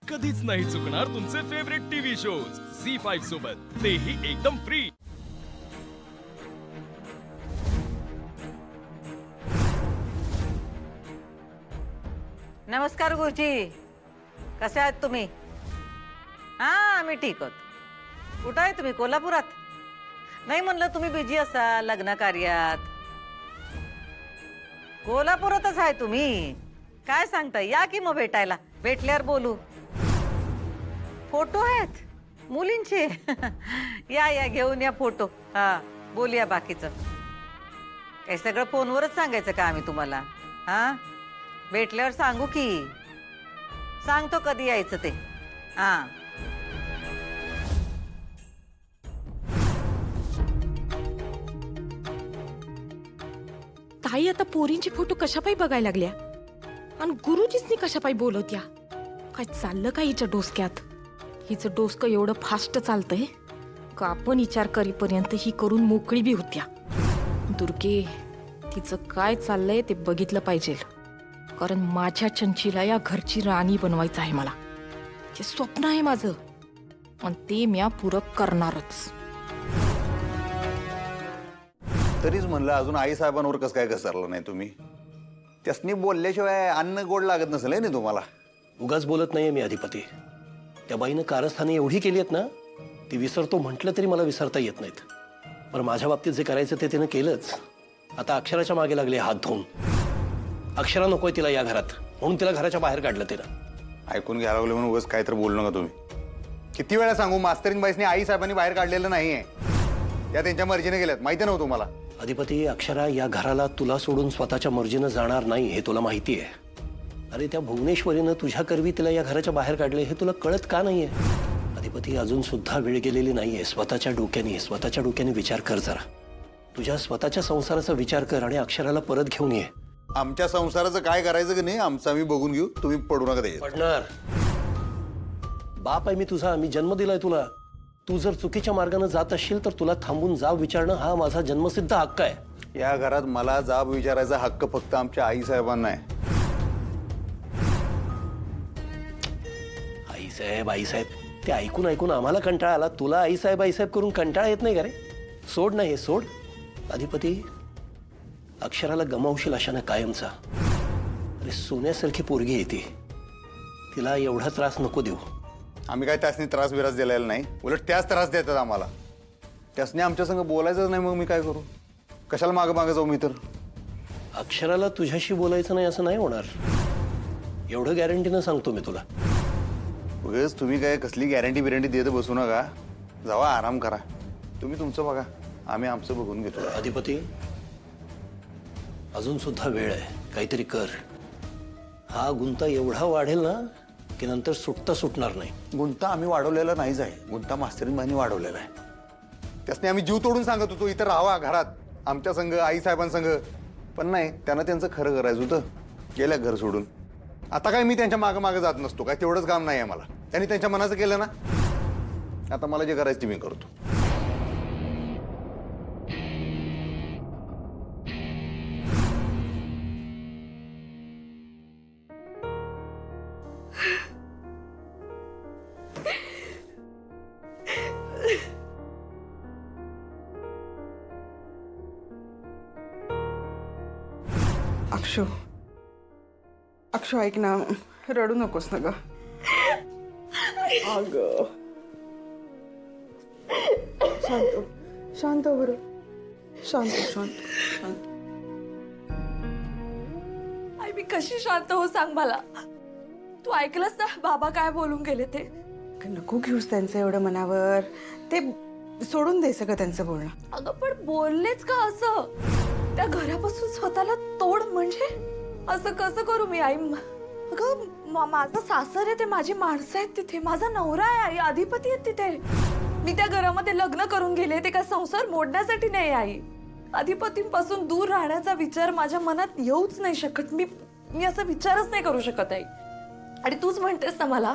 कधीच नाही चुकणार तुमचे फेवरेट टीव्ही शोज झी5 सोबत, तेही एकदम फ्री। नमस्कार गुरुजी, कसे आहात तुम्ही? हा, आम्ही ठीक आहोत। कुठं आहे तुम्ही? कोल्हापुरात? नाही म्हणलं तुम्ही बिझी असाल लग्न कार्यात। कोल्हापुरातच आहे तुम्ही? काय सांगता, या की मग भेटायला, भेटल्यावर बोलू। फोटो आहेत मुलींचे या या घेऊन या फोटो, हा बोलूया बाकीचं। काय सगळं फोनवरच सांगायचं का आम्ही तुम्हाला? हा, भेटल्यावर सांगू की, सांगतो कधी यायचं ते। हा, ताई आता पोरींची फोटो कशापाई बघायला लागल्या आणि गुरुजीसनी कशापाई बोलवत्या? काय चाललं का हिच्या डोसक्यात? हिचं डोसकं एवढं फास्ट चालतंय का आपण विचार करीपर्यंत ही करून मोकळी बी होत्या। दुर्गे, तिचं काय चाललंय ते बघितलं पाहिजे, कारण माझ्या चंचीला या घरची राणी बनवायचं आहे मला। ते स्वप्न आहे माझं आणि ते म्या पूरक करणारच। तरीच म्हणलं अजून आई साहेबांवर कसं काय घसरलं नाही तुम्ही? त्यासनी बोलल्याशिवाय अन्न गोड लागत नसेल ना तुम्हाला? उगाच बोलत नाहीये मी अधिपती। त्या बाईनं कारस्थाने एवढी केली आहेत ना, ती विसरतो म्हटलं तरी मला विसरता येत नाहीत। पण माझ्या बाबतीत जे करायचं ते तिनं केलंच। आता अक्षराच्या मागे लागले हात धुवून। अक्षरा नकोय तिला या घरात, म्हणून तिला घराच्या बाहेर काढलं तिनं। ऐकून घ्यायला लागले म्हणून उगाच काहीतरी बोलू नका तुम्ही। किती वेळा सांगू, मास्तरीन बाईसनी आई साहेबांनी बाहेर काढलेलं नाहीये, त्या त्यांच्या मर्जीने गेल्यात, माहिती नव्हतं तुम्हाला? अधिपती, अक्षरा या घराला तुला सोडून स्वतःच्या मर्जीनं जाणार नाही हे तुला माहिती आहे। अरे त्या भुवनेश्वरीनं तुझ्या करवी तिला या घराच्या बाहेर काढले हे तुला कळत का नाहीये? अधिपती, अजून सुद्धा वेळ गेलेली नाहीये। स्वतःच्या डोक्याने विचार कर जरा। तुझ्या स्वतःच्या संसाराचा विचार कर आणि अक्षराला परत घेऊन ये। आमच्या संसाराचं काय करायचं की नाही आमचं आम्ही बघून घेऊ, तुम्ही पडू नका त्याच्यात। पडणार? बाप आहे मी तुझा, मी जन्म दिलाय तुला। तू जर चुकीच्या मार्गाने जात असशील तर तुला थांबून जाब विचारणं हा माझा जन्मसिद्ध हक्क आहे। या घरात मला जाब विचारायचा हक्क फक्त आमच्या आई साहेबांना आहे। आई साहेब ते ऐकून ऐकून आम्हाला कंटाळा आला। तुला आई साहेब करून कंटाळा येत नाही का रे? सोड ना हे, सोड। अधिपती, अक्षराला गमावशील अशानं कायमचा। अरे सोन्यासारखी पोरगी येते, तिला एवढा त्रास नको देऊ। आम्ही काय त्यासनी त्रास विरास दिलेला नाही, उलट त्याच त्रास देतात आम्हाला। त्यासनी आमच्या संग बोलायचंच नाही, मग मी काय करू? कशाला मागं मागं जाऊ मी तर? अक्षराला तुझ्याशी बोलायचं नाही असं नाही होणार, एवढं गॅरंटीनं सांगतो मी तुला। उगाच तुम्ही काय कसली गॅरंटी बिरंटी देत बसू नका, जावा आराम करा। तुम्ही तुमचं बघा, आम्ही आमचं बघून घेतो। अधिपती, अजून सुद्धा वेळ आहे, काहीतरी कर। हा गुंता एवढा वाढेल ना की नंतर सुटणार नाही। गुंता आम्ही वाढवलेला नाहीच आहे, गुंता मास्तरीन बाईंनी वाढवलेला आहे। त्यासनी आम्ही जीव तोडून सांगत होतो इथं राहावा घरात आमच्या संघ, आई साहेबांसंग, पण नाही, त्यांना त्यांचं खरं करायचं होतं, गेल्या घर सोडून। आता काय मी त्यांच्या मागं मागं जात नसतो, काय तेवढंच काम नाही आहे मला। त्यांनी त्यांच्या मनाचं केलं ना, आता मला जे करायचं ते मी करतो। अक्षू ऐक ना, रडू नकोस ना ग। अगं शांत बरं, शांत। आई मी कशी शांत हो सांग मला? तू ऐकलंस ना बाबा काय बोलून गेले ते? नको घेऊस त्यांचं एवढं मनावर, ते सोडून दे सगळं त्यांचं बोलणं। अगं पण बोललेच का असं? त्या घरापासून स्वतःला तोड म्हणजे असं कसं करू मी आई? अगं माझं सासर आहे, ते माझी माणसं आहेत तिथे, माझा नवरा आहे आई, अधिपती आहेत तिथे। मी त्या घरामध्ये लग्न करून गेले, ते काय संसार मोडण्यासाठी नाही आई। अधिपतींपासून दूर राहण्याचा विचार माझ्या मनात येऊच नाही शकत। मी असा विचारच नाही करू शकत आई। आणि तूच म्हणतेस ना मला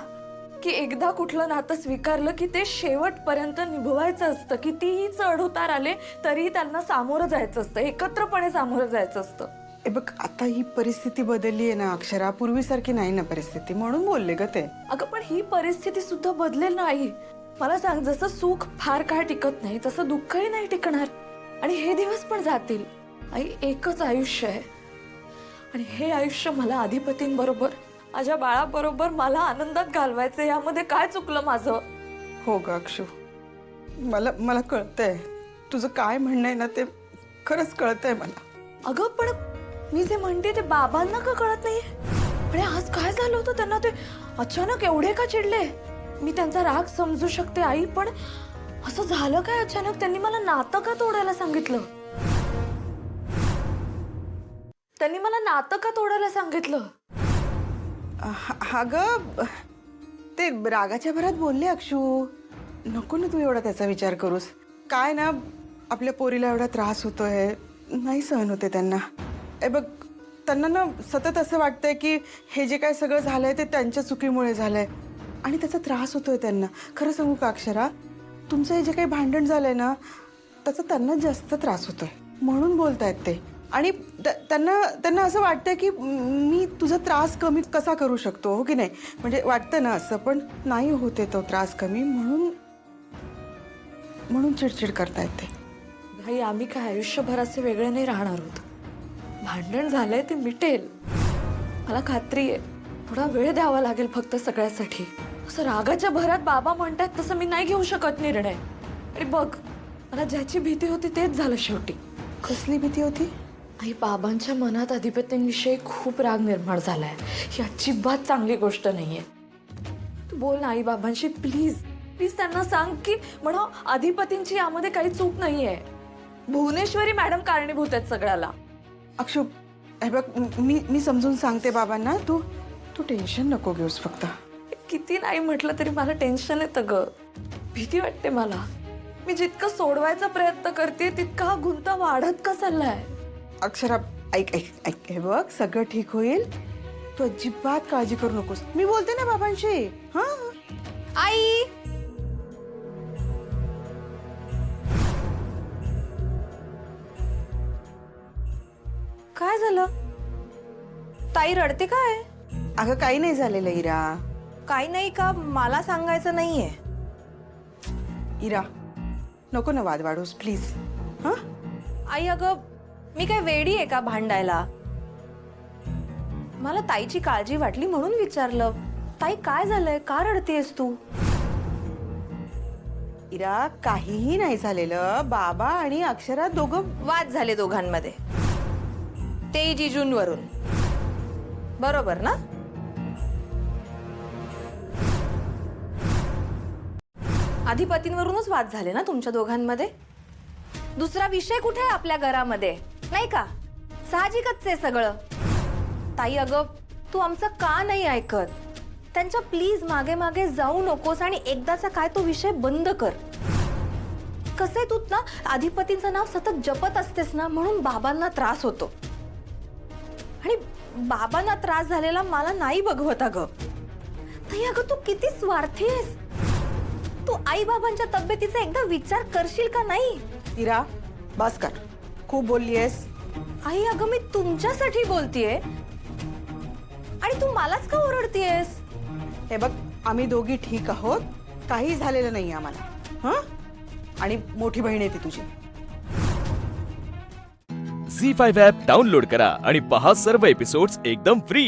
की एकदा कुठलं नातं स्वीकारलं की ते शेवटपर्यंत निभवायचं असतं, कितीही चढ उतार आले तरी त्यांना सामोरं जायचं असतं, एकत्रपणे सामोरं जायचं असतं। ए बघ, आता ही परिस्थिती बदलली आहे ना अक्षरा, पूर्वीसारखी नाही ना परिस्थिती, म्हणून बोलले ग ते. अगं पण ही परिस्थिती सुद्धा बदलेल ना आई. मला सांग, जसं सुख फार काळ टिकत नाही तसं दुःखही नाही टिकणार, आणि हे दिवस पण जातील. आई, एकच आयुष्य आहे, आणि हे आयुष्य मला अधिपतींबरोबर, माझ्या बाळाबरोबर मला आनंदात घालवायचं. यामध्ये काय चुकलं माझं? हो ग अक्षू, मला कळतंय तुझं काय म्हणणं आहे ना, ते खरंच कळतंय मला. अगं पण मी जे म्हणते ते बाबांना का कळत नाहीये? आणि आज काय झालं होतं त्यांना? ते अचानक एवढे का चिडले? मी त्यांचा राग समजू शकते आई, पण असं झालं काय अचानक? त्यांनी मला नातं का तोडायला सांगितलं? त्यांनी मला नातं का तोडायला सांगितलं? हा ग, ते रागाच्या भरात बोलले अक्षू. नको ना तू एवढा त्याचा विचार करूस. काय ना, आपल्या पोरीला एवढा त्रास होतोय, नाही सहन होते त्यांना. ए बघ, त्यांना ना सतत असं वाटतंय की हे जे काय सगळं झालंय ते त्यांच्या चुकीमुळे झालंय, आणि त्याचा त्रास होतोय त्यांना. खरं सांगू का अक्षरा, तुमचं हे जे काही भांडण झालंय ना, त्याचा त्यांना जास्त त्रास होतोय, म्हणून बोलतायत ते. आणि त्यांना असं वाटतंय की मी तुझा त्रास कमी कसा करू शकतो, हो की नाही? म्हणजे वाटतं ना असं, पण नाही होते तो त्रास कमी, म्हणून चिडचिड करतायत ते. भाई, आम्ही काय आयुष्यभर असे वेगळे नाही राहणार आहोत. भांडण झालंय ते मिटेल, मला खात्री आहे. थोडा वेळ द्यावा लागेल फक्त सगळ्यासाठी. असं रागाच्या भरात बाबा म्हणतात तसं मी नाही घेऊ शकत निर्णय. आणि बघ, मला ज्याची भीती होती तेच झालं शेवटी. कसली भीती होती? आई, बाबांच्या मनात अधिपतींविषयी खूप राग निर्माण झालाय. ही अजिबात चांगली गोष्ट नाहीये. तू बोल ना आई बाबांशी, प्लीज प्लीज. त्यांना सांग की म्हणा अधिपतींची यामध्ये काही चूक नाहीये. भुवनेश्वरी मॅडम कारणीभूत आहेत सगळ्याला. अक्षू, हे बघ, मी समजून सांगते बाबांना. तू टेन्शन नको घेऊस फक्त. किती नाही म्हटलं तरी मला टेन्शन येतं ग, भीती वाटते मला. मी जितकं सोडवायचा प्रयत्न करते तितका हा गुंता वाढत का चाललाय? अक्षरा, ऐक ऐक ऐक, हे बघ, सगळं ठीक होईल. तू अजिबात काळजी करू नकोस. मी बोलते ना बाबांशी. हा आई, काय झालं? ताई रडते काय? अगं, काही नाही झालेलं इरा. काही नाही का? मला सांगायचं नाहीये. इरा, नको ना वाद वाढूस प्लीज. हा आई, अगं मी काय वेडी आहे का भांडायला? मला ताईची काळजी वाटली म्हणून विचारलं. ताई, काय झालंय? का रडतेस तू? इरा, काहीही नाही झालेलं. बाबा आणि अक्षरा दोघं वाद झाले दोघांमध्ये, ते जिजूंवरून, बरोबर ना? अधिपतींवरूनच वाद झाले ना तुमच्या दोघांमध्ये? दुसरा विषय कुठे आहे आपल्या घरामध्ये, नाही का? साहजिकच आहे सगळं. ताई, अगं तू आमचं का नाही ऐकत? त्यांच्या प्लीज मागे मागे जाऊ नकोस, आणि एकदाचा काय तो विषय बंद कर. कसं आहे, तू ना अधिपतींचं नाव सतत जपत असतेस ना, म्हणून बाबांना त्रास होतो. आणि बाबांना त्रास झालेला मला नाही बघवत अगं. ताई, अगं तू किती स्वार्थी आहेस. तू आई बाबांच्या तब्येतीचा एकदा विचार करशील का नाही? इरा, बस कर, खूप बोललीयस. आई, अगं मी तुमच्यासाठी बोलतीये, आणि तू मलाच का ओरडतीयस? हे बघ, आम्ही दोघी ठीक आहोत, काही झालेलं नाही आम्हाला. हा, आणि मोठी बहीण आहे ती तुझी. झी 5 ॲप डाउनलोड करा आणि पहा सर्व एपिसोड्स एकदम फ्री.